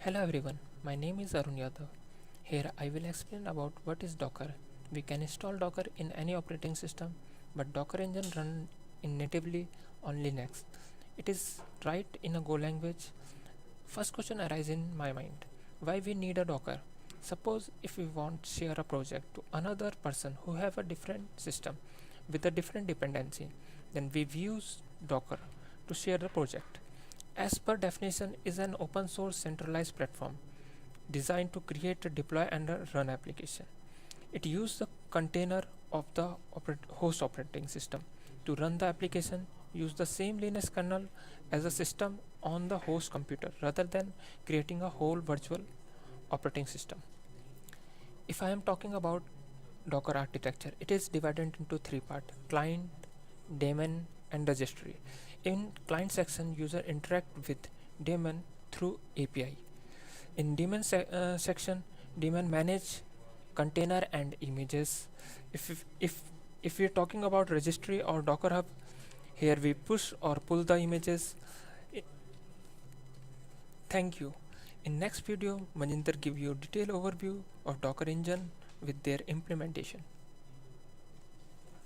Hello everyone, my name is Arun Yadav. Here I will explain about what is Docker. We can install Docker in any operating system, but Docker engine run in natively on Linux. It is right in a Go language. First question arises in my mind. Why we need a Docker? Suppose if we want to share a project to another person who have a different system with a different dependency, then we use Docker to share the project. As per definition, is an open source centralized platform designed to create, deploy and run application. It uses the container of the host operating system to run the application, use the same Linux kernel as a system on the host computer rather than creating a whole virtual operating system. If I am talking about Docker architecture, it is divided into three parts: client, daemon and registry. In client section, user interact with daemon through API. In daemon section, daemon manage container and images. If we are talking about registry or Docker Hub, here we push or pull the images. I- Thank you. In next video, Manjinder give you detailed overview of Docker engine with their implementation.